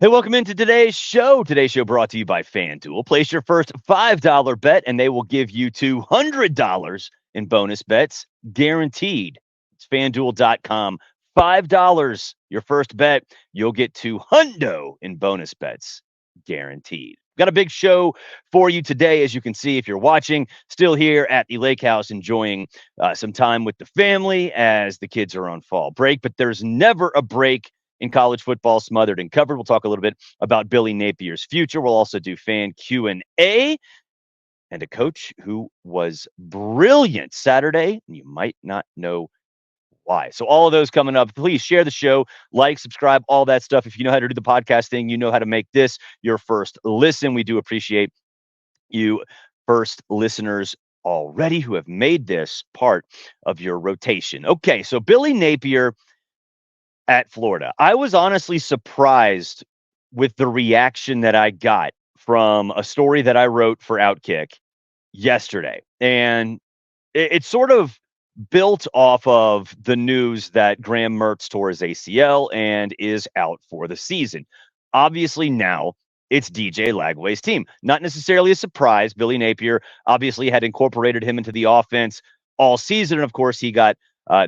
Hey, welcome into today's show. Today's show brought to you by FanDuel. Place your first $5 bet, and they will give you $200 in bonus bets guaranteed. It's FanDuel.com. $5 your first bet, you'll get $200 in bonus bets guaranteed. Got a big show for you today, as you can see if you're watching. Still here at the Lake House, enjoying some time with the family as the kids are on fall break. But there's never a break in college football, smothered and covered. We'll talk a little bit about Billy Napier's future. We'll also do fan Q&A and a coach who was brilliant Saturday, and you might not know why. So all of those coming up. Please share the show, like, subscribe, all that stuff. If you know how to do the podcast thing, you know how to make this your first listen. We do appreciate you first listeners already who have made this part of your rotation. Okay, so Billy Napier at Florida. I was honestly surprised with the reaction that I got from a story that I wrote for Outkick yesterday. And it sort of built off of the news that Graham Mertz tore his ACL and is out for the season. Obviously, now it's DJ Lagway's team. Not necessarily a surprise. Billy Napier obviously had incorporated him into the offense all season. And of course, he got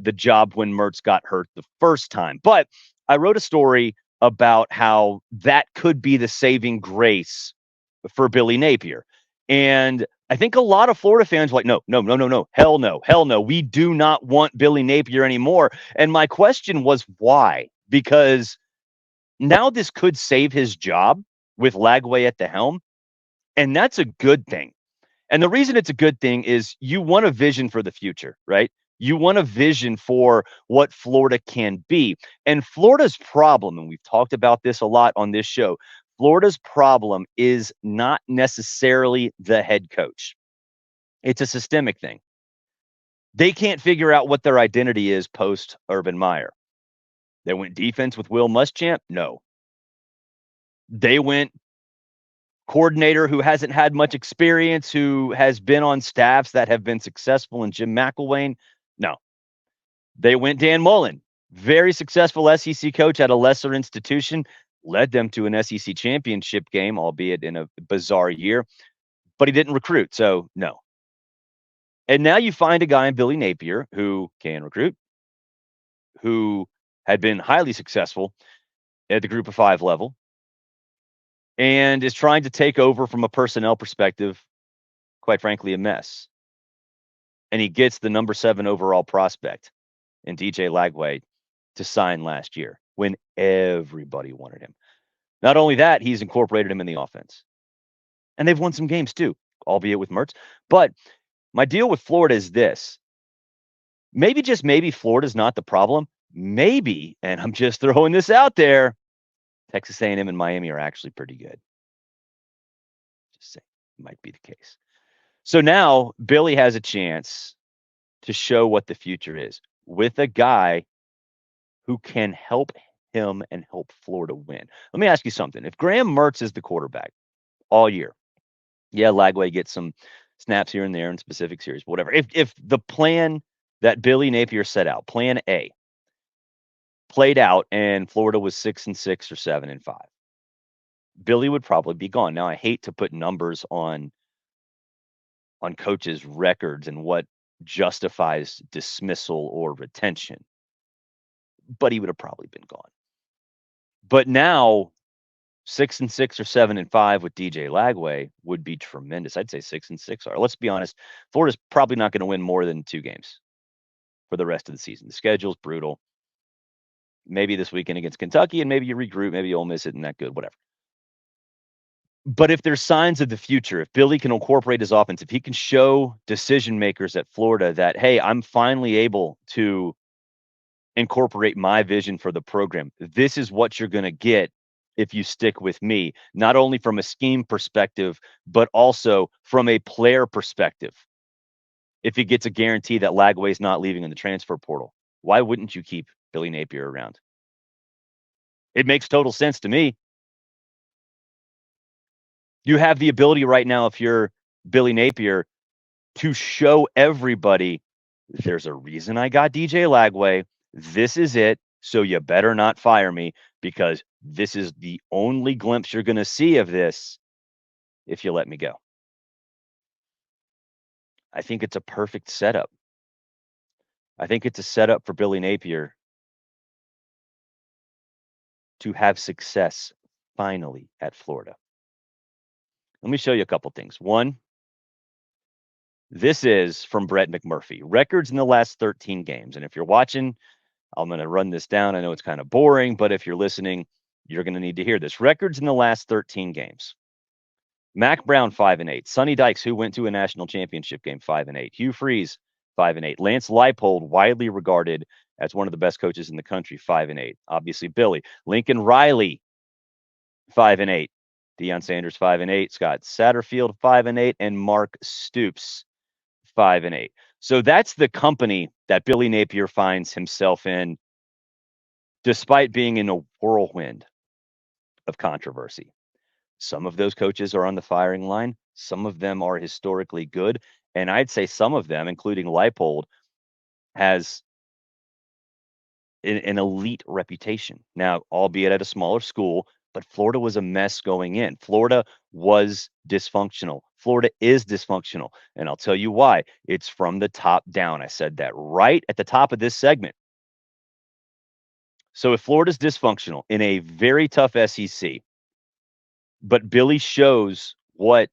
the job when Mertz got hurt the first time. But I wrote a story about how that could be the saving grace for Billy Napier. And I think a lot of Florida fans were like, no, hell no. We do not want Billy Napier anymore. And my question was why? Because now this could save his job with Lagway at the helm. And that's a good thing. And the reason it's a good thing is you want a vision for the future, right? You want a vision for what Florida can be. And Florida's problem, and we've talked about this a lot on this show, Florida's problem is not necessarily the head coach. It's a systemic thing. They can't figure out what their identity is post Urban Meyer. They went defense with Will Muschamp? No. They went coordinator who hasn't had much experience, who has been on staffs that have been successful, in Jim McElwain? No. They went Dan Mullen, very successful SEC coach at a lesser institution, led them to an SEC championship game, albeit in a bizarre year, but he didn't recruit, so no. And now you find a guy in Billy Napier who can recruit, who had been highly successful at the group of 5 level, and is trying to take over from a personnel perspective, quite frankly, a mess. And he gets the number 7 overall prospect in DJ Lagway to sign last year when everybody wanted him. Not only that, he's incorporated him in the offense. And they've won some games too, albeit with Mertz. But my deal with Florida is this. Maybe, just maybe, Florida's not the problem. Maybe, and I'm just throwing this out there, Texas A&M and Miami are actually pretty good. Just saying, it might be the case. So now Billy has a chance to show what the future is with a guy who can help him and help Florida win. Let me ask you something. If Graham Mertz is the quarterback all year, yeah, Lagway gets some snaps here and there in specific series, whatever. If the plan that Billy Napier set out, plan A, played out and Florida was 6-6 or 7-5, Billy would probably be gone. Now, I hate to put numbers on coaches' records and what justifies dismissal or retention, but he would have probably been gone. But now 6-6 or 7-5 with DJ Lagway would be tremendous. I'd say 6-6 are. Let's be honest, Florida's probably not going to win more than 2 games for the rest of the season. The schedule's brutal. Maybe this weekend against Kentucky, and maybe you regroup, maybe you'll miss it and that good, whatever. But if there's signs of the future, if Billy can incorporate his offense, if he can show decision makers at Florida that, hey, I'm finally able to incorporate my vision for the program, this is what you're going to get if you stick with me, not only from a scheme perspective, but also from a player perspective. If he gets a guarantee that Lagway's not leaving in the transfer portal, why wouldn't you keep Billy Napier around? It makes total sense to me. You have the ability right now, if you're Billy Napier, to show everybody there's a reason I got DJ Lagway. This is it. So you better not fire me, because this is the only glimpse you're going to see of this if you let me go. I think it's a perfect setup. I think it's a setup for Billy Napier to have success finally at Florida. Let me show you a couple things. One, this is from Brett McMurphy. Records in the last 13 games. And if you're watching, I'm going to run this down. I know it's kind of boring, but if you're listening, you're going to need to hear this. Records in the last 13 games. Mac Brown, 5-8. Sonny Dykes, who went to a national championship game, 5-8. Hugh Freeze, 5-8. Lance Leipold, widely regarded as one of the best coaches in the country, 5-8. Obviously, Billy. Lincoln Riley, 5-8. Deion Sanders, 5-8. Scott Satterfield, 5-8. And Mark Stoops, 5-8. So that's the company that Billy Napier finds himself in, despite being in a whirlwind of controversy. Some of those coaches are on the firing line. Some of them are historically good. And I'd say some of them, including Leipold, has an elite reputation. Now, albeit at a smaller school, but Florida was a mess going in. Florida was dysfunctional. Florida is dysfunctional. And I'll tell you why. It's from the top down. I said that right at the top of this segment. So if Florida's dysfunctional in a very tough SEC, but Billy shows what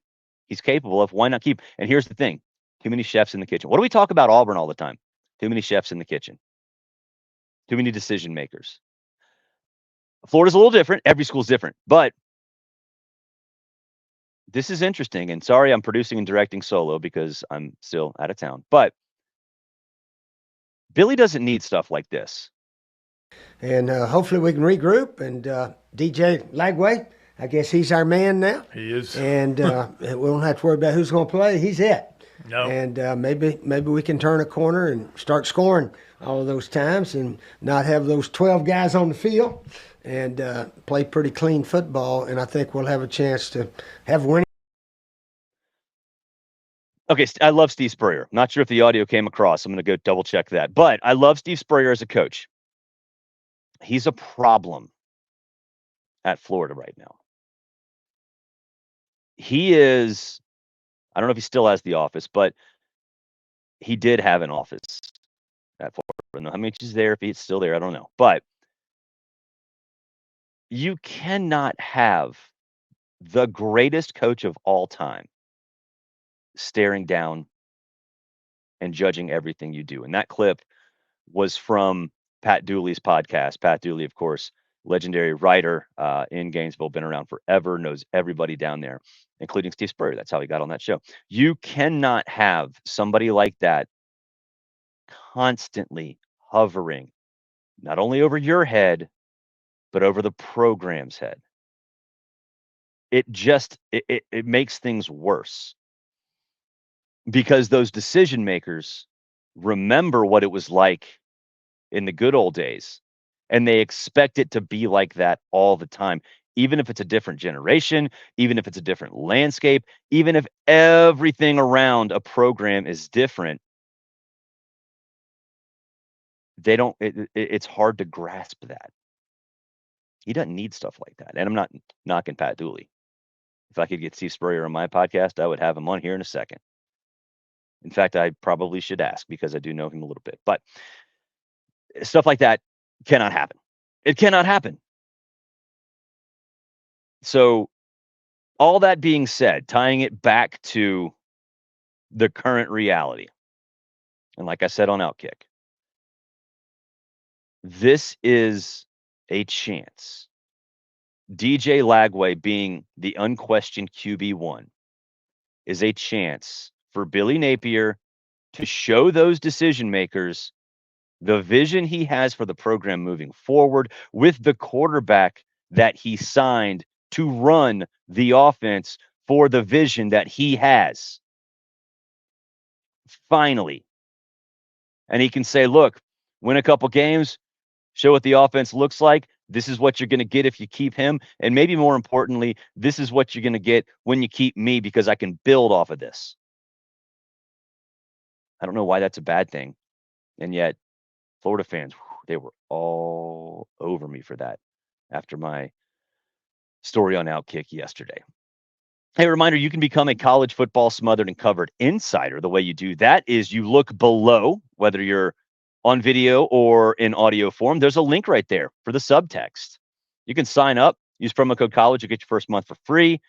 he's capable of, why not keep? And here's the thing. Too many chefs in the kitchen. What do we talk about Auburn all the time? Too many chefs in the kitchen. Too many decision makers. Florida's a little different. Every school's different. But this is interesting. And sorry, I'm producing and directing solo because I'm still out of town. But Billy doesn't need stuff like this. And hopefully we can regroup. And DJ Lagway, I guess he's our man now. He is. And we don't have to worry about who's going to play. He's it. No. And maybe we can turn a corner and start scoring all of those times and not have those 12 guys on the field and play pretty clean football. And I think we'll have a chance to have winning. Okay, I love Steve Spurrier. Not sure if the audio came across. I'm going to go double check that. But I love Steve Spurrier as a coach. He's a problem at Florida right now. He is, I don't know if he still has the office, but he did have an office at Florida. I don't know how much he's there, if he's still there, I don't know. But you cannot have the greatest coach of all time staring down and judging everything you do. And that clip was from Pat Dooley's podcast. Pat Dooley, of course, legendary writer in Gainesville, been around forever, knows everybody down there, including Steve Spurrier. That's how he got on that show. You cannot have somebody like that constantly hovering, not only over your head, but over the program's head. It just, it makes things worse, because those decision makers remember what it was like in the good old days, and they expect it to be like that all the time, even if it's a different generation, even if it's a different landscape, even if everything around a program is different. They don't, it's hard to grasp that. He doesn't need stuff like that. And I'm not knocking Pat Dooley. If I could get Steve Spurrier on my podcast, I would have him on here in a second. In fact, I probably should ask, because I do know him a little bit. But stuff like that cannot happen. It cannot happen. So all that being said, tying it back to the current reality, and like I said on Outkick, this is a chance. DJ Lagway being the unquestioned QB1 is a chance for Billy Napier to show those decision makers the vision he has for the program moving forward, with the quarterback that he signed to run the offense for the vision that he has. Finally. And he can say, look, win a couple games, show what the offense looks like. This is what you're going to get if you keep him. And maybe more importantly, this is what you're going to get when you keep me, because I can build off of this. I don't know why that's a bad thing. And yet, Florida fans, they were all all over me for that after my story on Outkick yesterday. Hey, reminder, you can become a college football smothered and covered insider. The way you do that is you look below, whether you're on video or in audio form. There's a link right there for the subtext. You can sign up, use promo code college, you get your first month for free.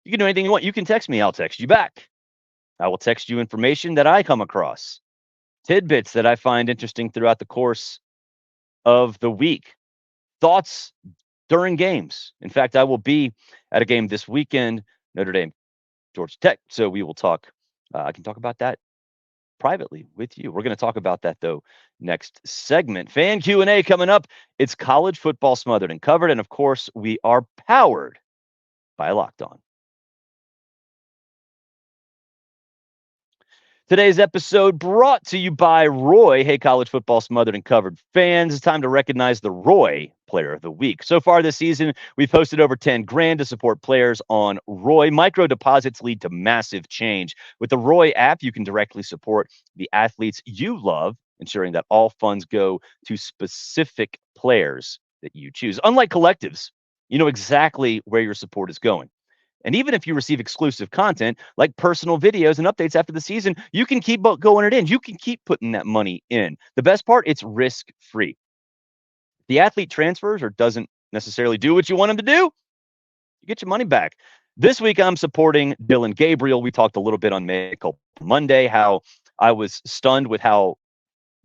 You can do anything you want. You can text me, I'll text you back. I will text you information that I come across, tidbits that I find interesting throughout the course of the week, thoughts during games. In fact, I will be at a game this weekend, Notre Dame, Georgia Tech. So we will talk. I can talk about that privately with you. We're going to talk about that though next segment. Fan Q&A coming up. It's college football smothered and covered, and of course, we are powered by Locked On. Today's episode brought to you by Roy. Hey, college football smothered and covered fans, it's time to recognize the Roy Player of the Week. So far this season, we've posted over 10 grand to support players on Roy. Micro deposits lead to massive change. With the Roy app, you can directly support the athletes you love, ensuring that all funds go to specific players that you choose. Unlike collectives, you know exactly where your support is going. And even if you receive exclusive content like personal videos and updates after the season, you can keep going it in. You can keep putting that money in. The best part, it's risk-free. The athlete transfers or doesn't necessarily do what you want him to do, you get your money back. This week, I'm supporting Dylan Gabriel. We talked a little bit on Monday how I was stunned with how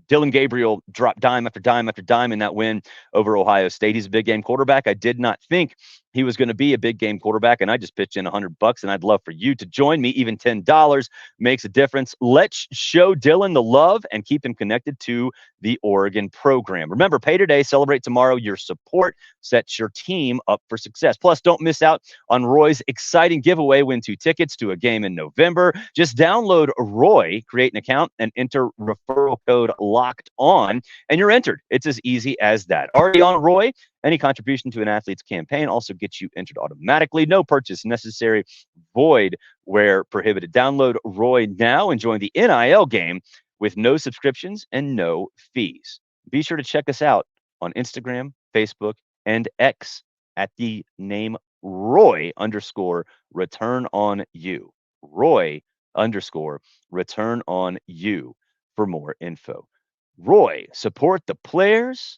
Dylan Gabriel dropped dime after dime after dime in that win over Ohio State. He's a big game quarterback. I did not think he was going to be a big game quarterback, and I just pitched in $100, and I'd love for you to join me. Even $10 makes a difference. Let's show Dylan the love and keep him connected to the Oregon program. Remember, pay today, celebrate tomorrow. Your support sets your team up for success. Plus, don't miss out on Roy's exciting giveaway. Win 2 tickets to a game in November. Just download Roy, create an account, and enter referral code Locked On, and you're entered. It's as easy as that. Already on Roy, any contribution to an athlete's campaign also gets you entered automatically. No purchase necessary. Void where prohibited. Download Roy now and join the NIL game with no subscriptions and no fees. Be sure to check us out on Instagram, Facebook, and X at the name Roy_return on you. Roy_return on you for more info. Roy, support the players,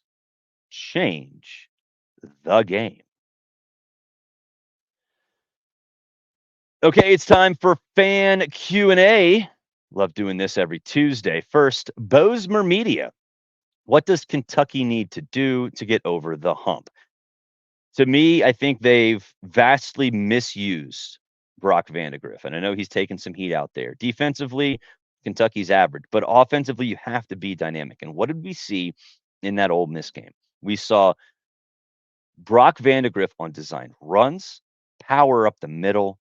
change the game. Okay, it's time for fan Q&A. Love doing this every Tuesday. First, Bozemer Media. What does Kentucky need to do to get over the hump? To me, I think they've vastly misused Brock Vandagriff, and I know he's taken some heat out there. Defensively, Kentucky's average, but offensively, you have to be dynamic. And what did we see in that Ole Miss game? We saw Brock Vandagriff on design runs, power up the middle,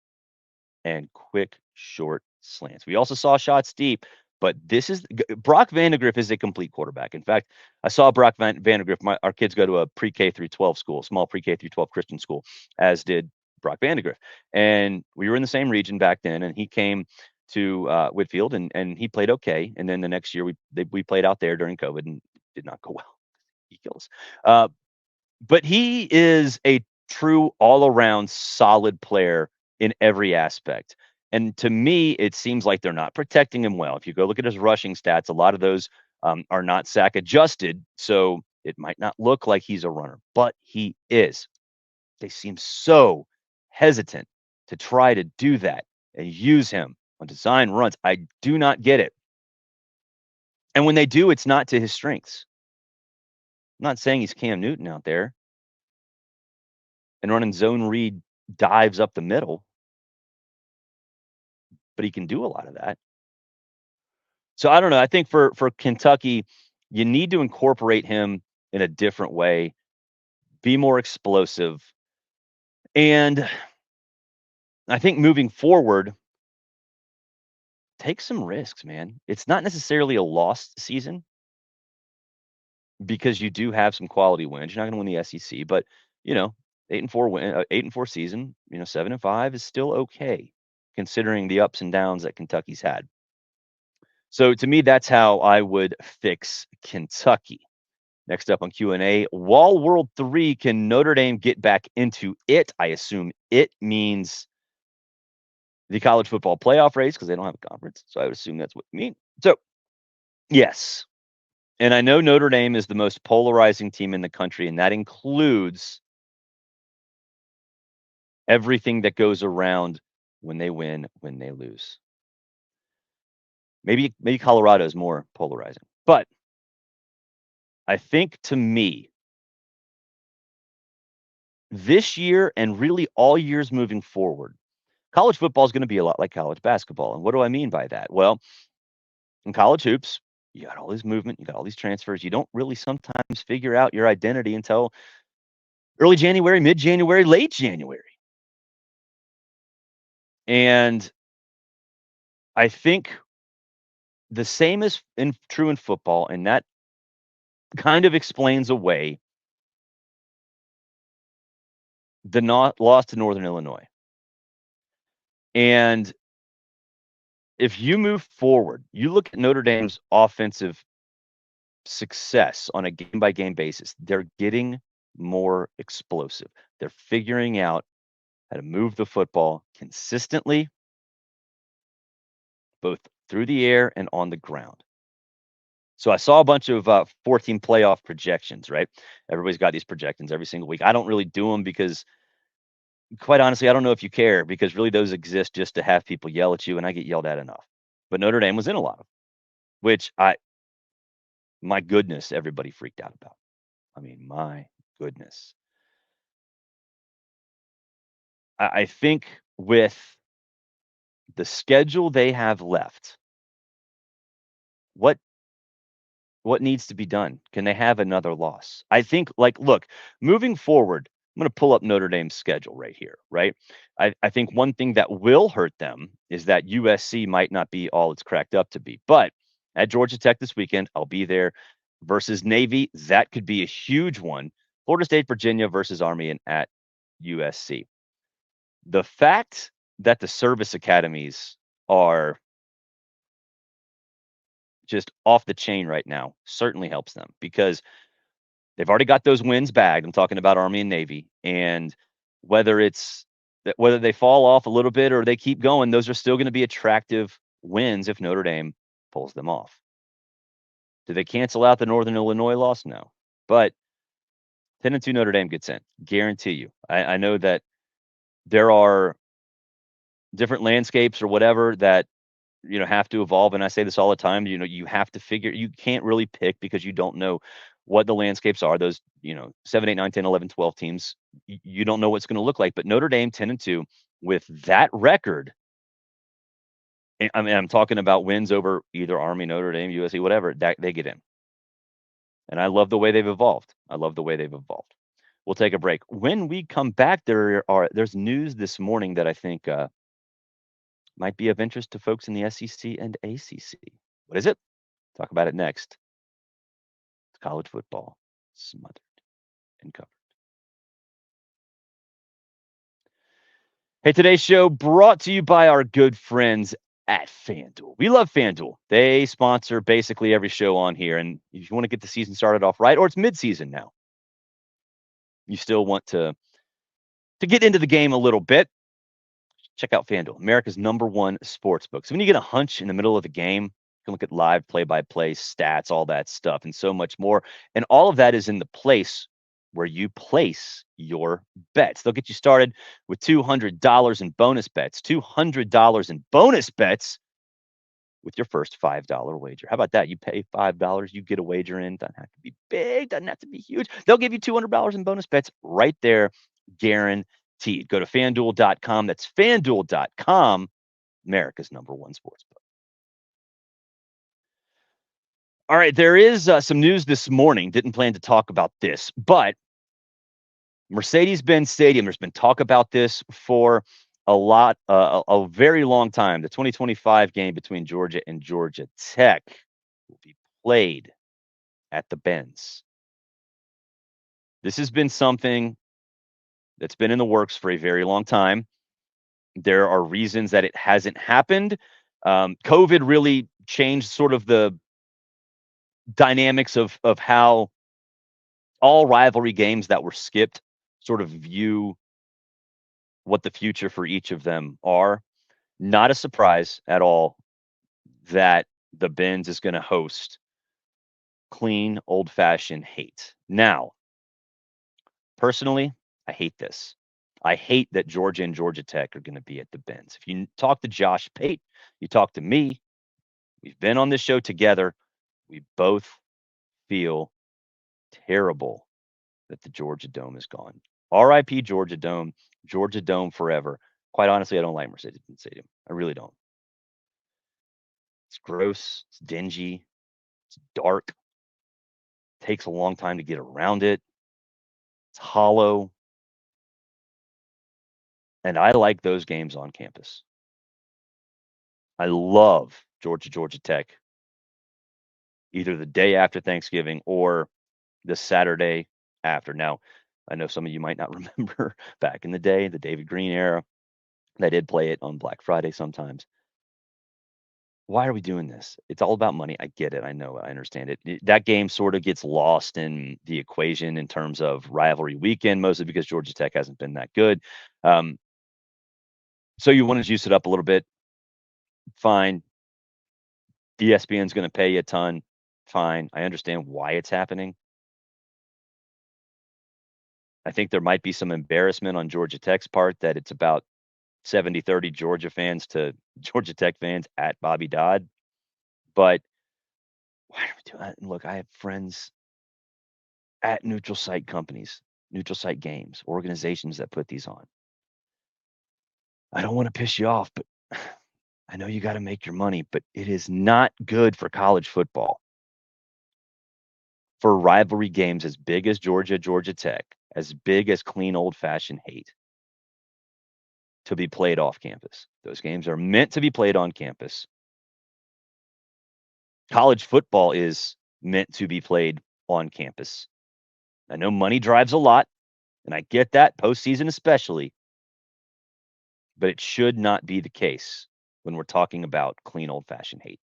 and quick, short slants. We also saw shots deep, but Brock Vandagriff is a complete quarterback. In fact, I saw Brock Vandagriff. Our kids go to a pre-K through 12 school, small pre-K through 12 Christian school, as did Brock Vandagriff. And we were in the same region back then, and he came to Whitfield, and he played okay. And then the next year, we played out there during COVID and did not go well. He killed us. But he is a true all-around solid player in every aspect. And to me, it seems like they're not protecting him well. If you go look at his rushing stats, a lot of those are not sack adjusted. So it might not look like he's a runner, but he is. They seem so hesitant to try to do that and use him on design runs. I do not get it. And when they do, it's not to his strengths. I'm not saying he's Cam Newton out there and running zone read dives up the middle, but he can do a lot of that. So I don't know. I think for Kentucky, you need to incorporate him in a different way, be more explosive. And I think moving forward, take some risks, man. It's not necessarily a lost season because you do have some quality wins. You're not going to win the SEC, but 8-4 season, 7-5 is still okay considering the ups and downs that Kentucky's had. So to me, that's how I would fix Kentucky. Next up on Q&A, Wall World 3, can Notre Dame get back into it? I assume it means the college football playoff race because they don't have a conference. So I would assume that's what you mean. So, yes. And I know Notre Dame is the most polarizing team in the country, and that includes everything that goes around when they win, when they lose. Maybe Colorado is more polarizing. But I think, to me, this year and really all years moving forward, college football is going to be a lot like college basketball. And what do I mean by that? Well, in college hoops, you got all this movement, you got all these transfers. You don't really sometimes figure out your identity until early January, mid-January, late January. And I think the same is true in football, and that kind of explains away the loss to Northern Illinois. And if you move forward, you look at Notre Dame's offensive success on a game-by-game basis, they're getting more explosive. They're figuring out how to move the football consistently, both through the air and on the ground. So I saw a bunch of 14 playoff projections, right? Everybody's got these projections every single week. I don't really do them because, quite honestly, I don't know if you care, because really those exist just to have people yell at you, and I get yelled at enough. But Notre Dame was in a lot of them, which my goodness, everybody freaked out about. I mean, my goodness. I think with the schedule they have left, what needs to be done? Can they have another loss? I think, look, moving forward, I'm going to pull up Notre Dame's schedule right here, right? I think one thing that will hurt them is that USC might not be all it's cracked up to be. But at Georgia Tech this weekend, I'll be there. Versus Navy, that could be a huge one. Florida State, Virginia versus Army, and at USC. The fact that the service academies are just off the chain right now certainly helps them, because they've already got those wins bagged. I'm talking about Army and Navy. And whether they fall off a little bit or they keep going, those are still going to be attractive wins if Notre Dame pulls them off. Do they cancel out the Northern Illinois loss? No. But 10-2 Notre Dame gets in. Guarantee you. I know that there are different landscapes or whatever that have to evolve, and I say this all the time. You have to figure. You can't really pick because you don't know what the landscapes are. Those 7, 8, 9, 10, 11, 12 teams. You don't know what's going to look like. But Notre Dame 10-2 with that record. I mean, I'm talking about wins over either Army, Notre Dame, USC, whatever. That they get in. And I love the way they've evolved. We'll take a break. When we come back, there's news this morning that I think might be of interest to folks in the SEC and ACC. What is it? Talk about it next. It's college football, smothered and covered. Hey, today's show brought to you by our good friends at FanDuel. We love FanDuel. They sponsor basically every show on here. And if you want to get the season started off right, or it's mid-season now, you still want to get into the game a little bit, check out FanDuel, America's #1 sportsbook. So when you get a hunch in the middle of the game, you can look at live play-by-play stats, all that stuff, and so much more. And all of that is in the place where you place your bets. They'll get you started with $200 in bonus bets, $200 in bonus bets with your first $5 wager. How about that? You pay $5, you get a wager in. Doesn't have to be big, doesn't have to be huge. They'll give you $200 in bonus bets right there, guaranteed. Go to FanDuel.com. That's FanDuel.com, America's #1 sportsbook. All right, there is some news this morning. Didn't plan to talk about this, but Mercedes-Benz Stadium, there's been talk about this for a very long time. The 2025 game between Georgia and Georgia Tech will be played at the Benz. This has been something that's been in the works for a very long time. There are reasons that it hasn't happened. COVID really changed sort of the dynamics of how all rivalry games that were skipped sort of view what the future for each of them are. Not a surprise at all that the Benz is going to host clean, old-fashioned hate. Now, personally, I hate this. I hate that Georgia and Georgia Tech are going to be at the Benz. If you talk to Josh Pate, you talk to me, we've been on this show together. We both feel terrible that the Georgia Dome is gone. RIP Georgia Dome, Georgia Dome forever. Quite honestly, I don't like Mercedes-Benz Stadium. I really don't. It's gross. It's dingy. It's dark. Takes a long time to get around it. It's hollow. And I like those games on campus. I love Georgia Tech, either the day after Thanksgiving or the Saturday after. Now, I know some of you might not remember back in the day, the David Green era. They did play it on Black Friday sometimes. Why are we doing this? It's all about money. I get it. I know. I understand it. That game sort of gets lost in the equation in terms of rivalry weekend, mostly because Georgia Tech hasn't been that good. So you want to juice it up a little bit. Fine. ESPN's going to pay you a ton. Fine. I understand why it's happening. I think there might be some embarrassment on Georgia Tech's part that it's about 70-30 Georgia fans to Georgia Tech fans at Bobby Dodd. But why do we do that? And look, I have friends at neutral site companies, neutral site games, organizations that put these on. I don't want to piss you off, but I know you got to make your money, but it is not good for college football. For rivalry games as big as Georgia Tech, as big as clean old-fashioned hate, to be played off campus. Those games are meant to be played on campus. College football is meant to be played on campus. I know money drives a lot, and I get that, postseason especially, but it should not be the case when we're talking about clean old-fashioned hate.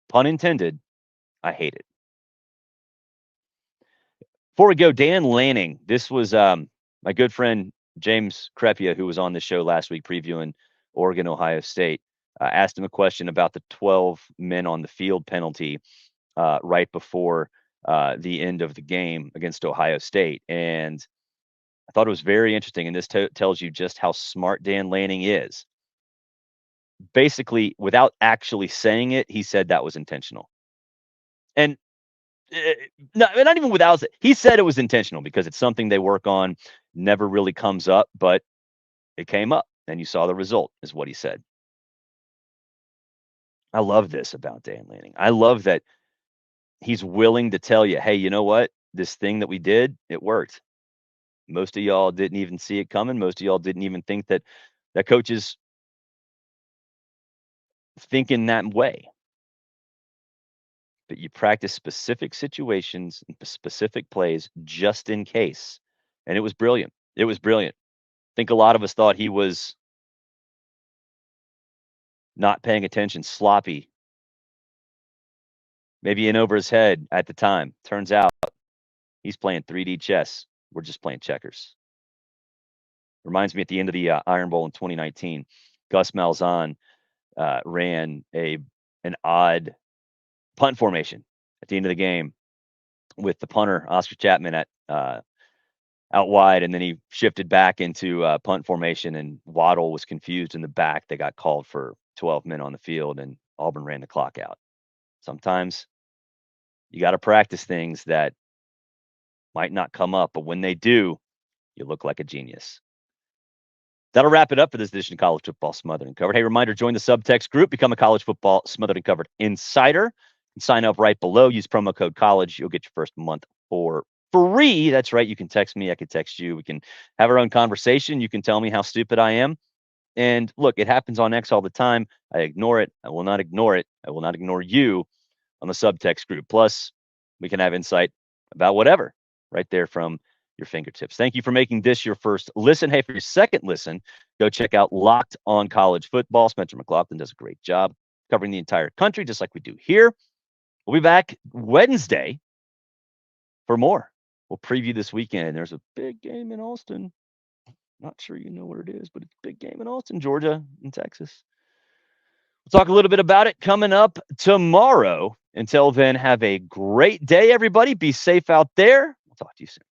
Pun intended, I hate it. Before we go, Dan Lanning, this was my good friend James Crepia, who was on the show last week previewing Oregon, Ohio State. Asked him a question about the 12 men on the field penalty right before the end of the game against Ohio State. And I thought it was very interesting. And this tells you just how smart Dan Lanning is. Basically, without actually saying it, he said that was intentional. And not even without it. He said it was intentional because it's something they work on, never really comes up, but it came up. And you saw the result, is what he said. I love this about Dan Lanning. I love that he's willing to tell you, hey, you know what? This thing that we did, it worked. Most of y'all didn't even see it coming. Most of y'all didn't even think that coaches think in that way. But you practice specific situations and specific plays just in case. And it was brilliant. It was brilliant. I think a lot of us thought he was not paying attention, sloppy, maybe in over his head at the time. Turns out he's playing 3D chess. We're just playing checkers. Reminds me at the end of the Iron Bowl in 2019, Gus Malzahn ran an odd punt formation at the end of the game with the punter, Oscar Chapman, at out wide, and then he shifted back into punt formation, and Waddle was confused in the back. They got called for 12 men on the field, and Auburn ran the clock out. Sometimes you got to practice things that might not come up, but when they do, you look like a genius. That'll wrap it up for this edition of College Football Smothered and Covered. Hey, reminder, join the Subtext group. Become a College Football Smothered and Covered insider. And sign up right below. Use promo code COLLEGE. You'll get your first month for free. That's right. You can text me. I can text you. We can have our own conversation. You can tell me how stupid I am. And look, it happens on X all the time. I ignore it. I will not ignore it. I will not ignore you on the Subtext group. Plus, we can have insight about whatever right there from your fingertips. Thank you for making this your first listen. Hey, for your second listen, go check out Locked on College Football. Spencer McLaughlin does a great job covering the entire country, just like we do here. We'll be back Wednesday for more. We'll preview this weekend. There's a big game in Austin. Not sure you know what it is, but it's a big game in Austin, Georgia, and Texas. We'll talk a little bit about it coming up tomorrow. Until then, have a great day, everybody. Be safe out there. We'll talk to you soon.